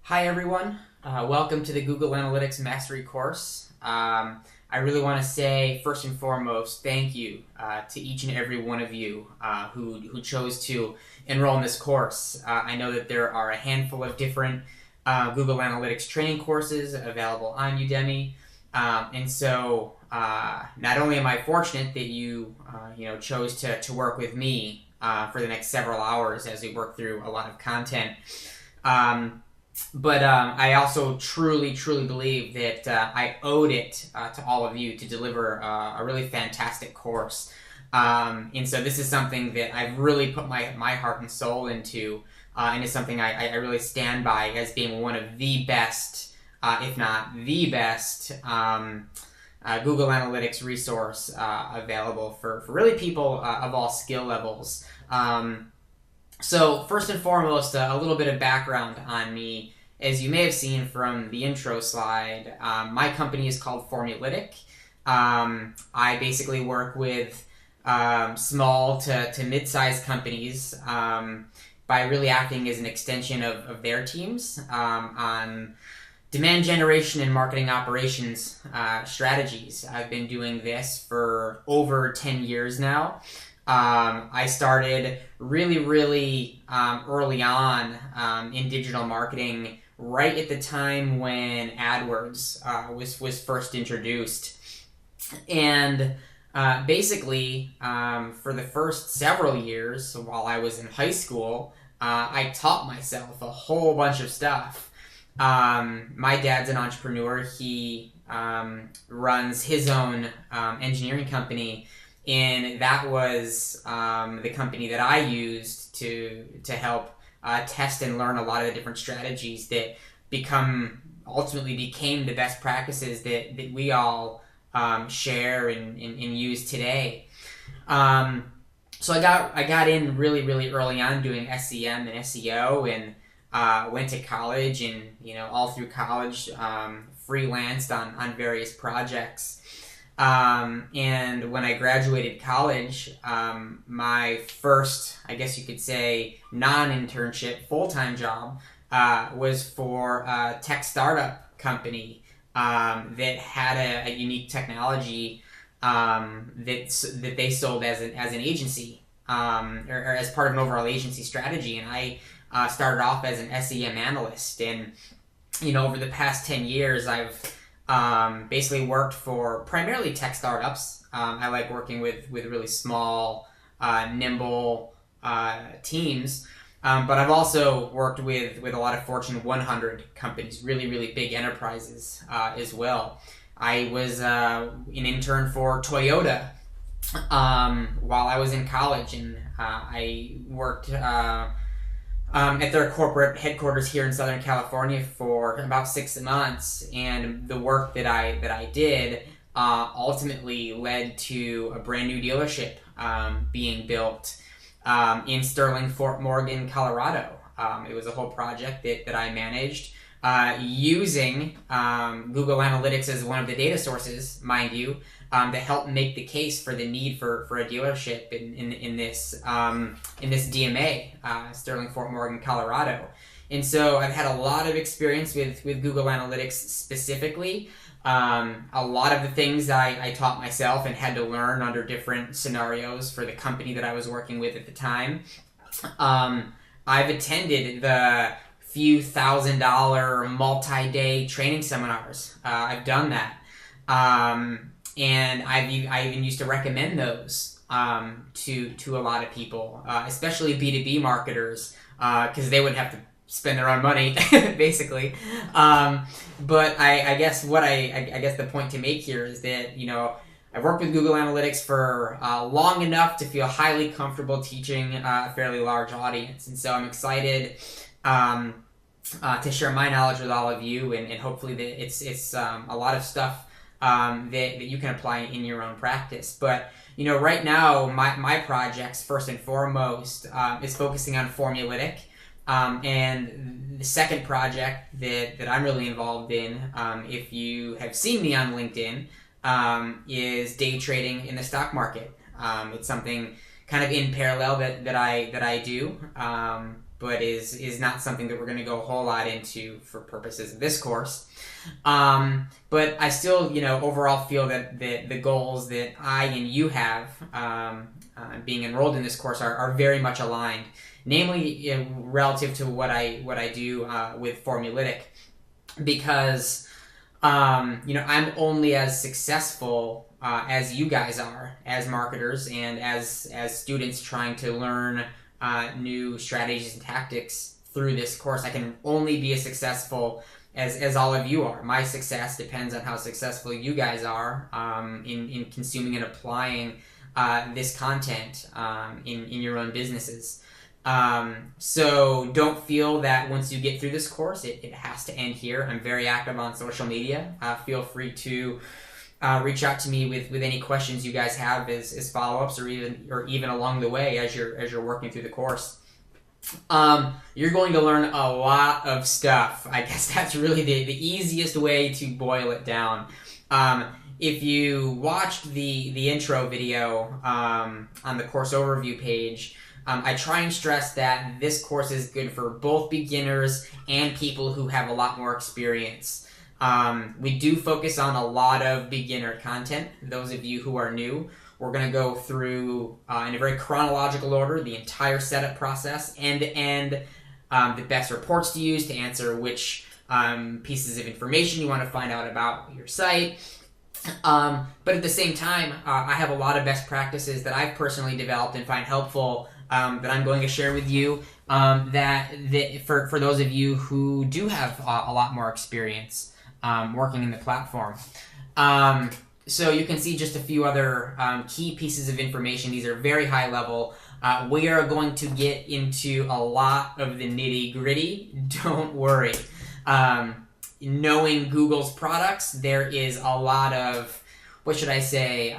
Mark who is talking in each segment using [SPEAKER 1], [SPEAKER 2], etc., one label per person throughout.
[SPEAKER 1] Hi everyone, welcome to the Google Analytics Mastery course. I really want to say first and foremost thank you to each and every one of you who chose to enroll in this course. I know that there are a handful of different Google Analytics training courses available on Udemy, and so not only am I fortunate that you chose to work with me for the next several hours as we work through a lot of content. But I also truly believe that I owed it to all of you to deliver a really fantastic course. And so this is something that I've really put my heart and soul into, and it's something I really stand by as being one of the best, if not the best, Google Analytics resource available for really people of all skill levels. So first and foremost, a little bit of background on me. As you may have seen from the intro slide, my company is called Formulytic. I basically work with small to mid-sized companies by really acting as an extension of their teams on demand generation and marketing operations strategies. I've been doing this for over 10 years now. I started really early on in digital marketing, right at the time when AdWords was first introduced. And basically, for the first several years while I was in high school, I taught myself a whole bunch of stuff. My dad's an entrepreneur. He runs his own engineering company, and that was the company that I used to help test and learn a lot of the different strategies that ultimately became the best practices that we all share and use today. So I got in really early on doing SEM and SEO, and went to college, and all through college freelanced on various projects. And when I graduated college, my first, I guess you could say, non-internship full-time job was for a tech startup company that had a unique technology that they sold as an agency, or as part of an overall agency strategy. And I started off as an SEM analyst, and over the past 10 years, I've basically worked for primarily tech startups. I like working with really small, nimble teams, but I've also worked with a lot of Fortune 100 companies, really big enterprises as well. I was an intern for Toyota while I was in college, and I worked at their corporate headquarters here in Southern California for about 6 months, and the work that I did ultimately led to a brand new dealership being built in Sterling, Fort Morgan, Colorado. It was a whole project that I managed using Google Analytics as one of the data sources, mind you, that helped make the case for the need for a dealership in this DMA, Sterling, Fort Morgan, Colorado. And so I've had a lot of experience with Google Analytics specifically. A lot of the things I taught myself and had to learn under different scenarios for the company that I was working with at the time. I've attended the few $1,000 multi-day training seminars. I've done that. And I even used to recommend those to a lot of people, especially B2B marketers, because they wouldn't have to spend their own money, basically. But I guess the point to make here is that I've worked with Google Analytics for long enough to feel highly comfortable teaching a fairly large audience, and so I'm excited to share my knowledge with all of you, and hopefully that it's a lot of stuff that you can apply in your own practice. But right now my projects first and foremost is focusing on Formulytic, and the second project that I'm really involved in, if you have seen me on LinkedIn, is day trading in the stock market. It's something kind of in parallel that I do, but is not something that we're going to go a whole lot into for purposes of this course. But I still, overall feel that the goals that I and you have being enrolled in this course are very much aligned. Namely, relative to what I do with Formulytic, because I'm only as successful as you guys are as marketers and as students trying to learn new strategies and tactics through this course. I can only be as successful as all of you are. My success depends on how successful you guys are in consuming and applying this content in your own businesses. So don't feel that once you get through this course, it has to end here. I'm very active on social media. Feel free to reach out to me with any questions you guys have as follow-ups or even along the way as you're working through the course. You're going to learn a lot of stuff. I guess that's really the easiest way to boil it down. If you watched the intro video on the course overview page, I try and stress that this course is good for both beginners and people who have a lot more experience. We do focus on a lot of beginner content. Those of you who are new, we're going to go through in a very chronological order the entire setup process, end to end, the best reports to use to answer which pieces of information you want to find out about your site. But at the same time, I have a lot of best practices that I've personally developed and find helpful that I'm going to share with you that for those of you who do have a lot more experience working in the platform. So you can see just a few other key pieces of information. These are very high level. We are going to get into a lot of the nitty gritty. Don't worry. Knowing Google's products, there is a lot of, what should I say,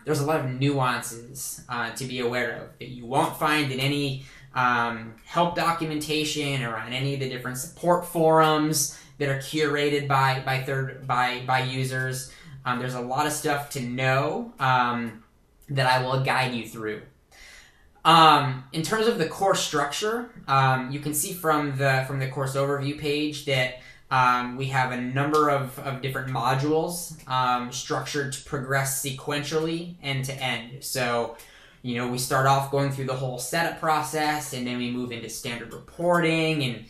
[SPEAKER 1] there's a lot of nuances to be aware of that you won't find in any help documentation or on any of the different support forums that are curated by users. There's a lot of stuff to know that I will guide you through. In terms of the course structure, you can see from the course overview page that we have a number of different modules structured to progress sequentially end to end. So, we start off going through the whole setup process, and then we move into standard reporting, and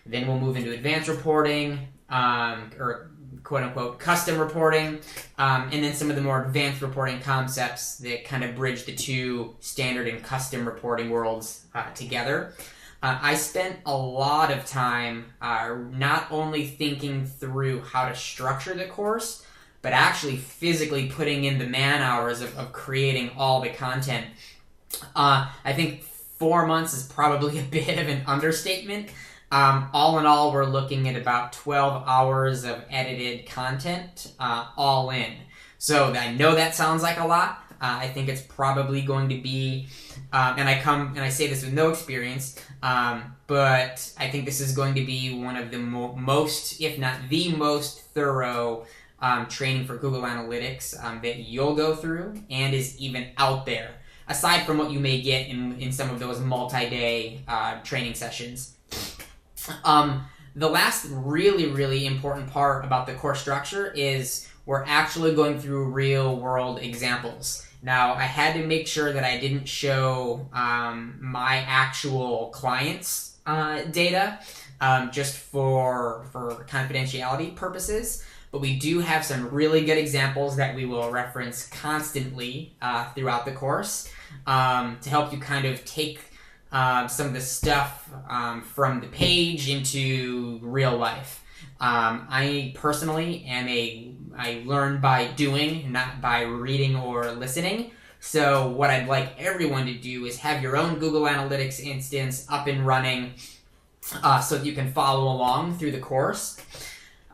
[SPEAKER 1] then we'll move into advanced reporting, or quote-unquote custom reporting, and then some of the more advanced reporting concepts that kind of bridge the two standard and custom reporting worlds together. I spent a lot of time not only thinking through how to structure the course, but actually physically putting in the man hours of creating all the content. I think 4 months is probably a bit of an understatement. All in all, we're looking at about 12 hours of edited content all in. So I know that sounds like a lot. I think it's probably going to be, and I say this with no experience, but I think this is going to be one of the most, if not the most thorough training for Google Analytics that you'll go through and is even out there, aside from what you may get in some of those multi-day training sessions. The last really, really important part about the course structure is we're actually going through real-world examples. Now, I had to make sure that I didn't show my actual clients' data just for confidentiality purposes, but we do have some really good examples that we will reference constantly throughout the course to help you kind of take some of the stuff from the page into real life. I personally I learn by doing, not by reading or listening. So what I'd like everyone to do is have your own Google Analytics instance up and running so that you can follow along through the course.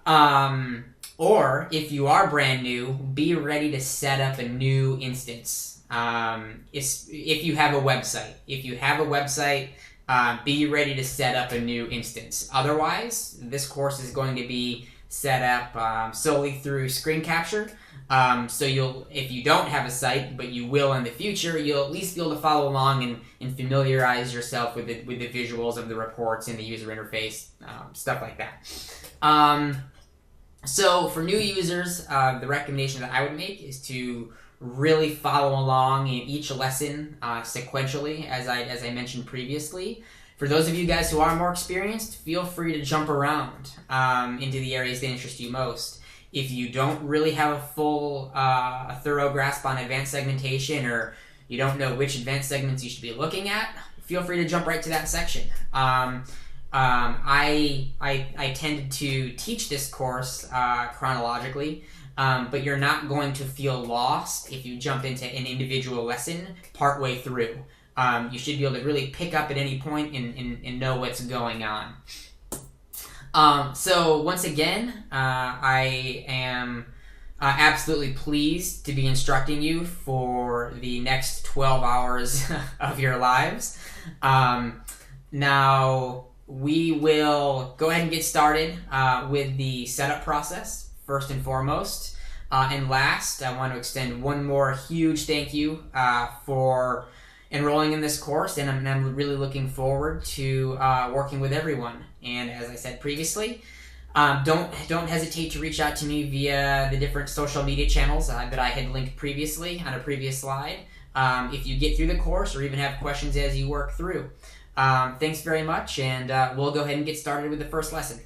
[SPEAKER 1] Or if you are brand new, be ready to set up a new instance. If you have a website. If you have a website, be ready to set up a new instance. Otherwise, this course is going to be set up solely through screen capture. So if you don't have a site, but you will in the future, you'll at least be able to follow along and familiarize yourself with the visuals of the reports and the user interface, stuff like that. So for new users, the recommendation that I would make is to really follow along in each lesson sequentially, as I mentioned previously. For those of you guys who are more experienced, feel free to jump around into the areas that interest you most. If you don't really have a full, thorough grasp on advanced segmentation, or you don't know which advanced segments you should be looking at, feel free to jump right to that section. I tended to teach this course chronologically, but you're not going to feel lost if you jump into an individual lesson partway through. You should be able to really pick up at any point and know what's going on. So once again, I am absolutely pleased to be instructing you for the next 12 hours of your lives. Now, we will go ahead and get started with the setup process, first and foremost. And last, I want to extend one more huge thank you for enrolling in this course, and I'm really looking forward to working with everyone. And as I said previously, don't hesitate to reach out to me via the different social media channels that I had linked previously on a previous slide. If you get through the course or even have questions as you work through. Thanks very much, and we'll go ahead and get started with the first lesson.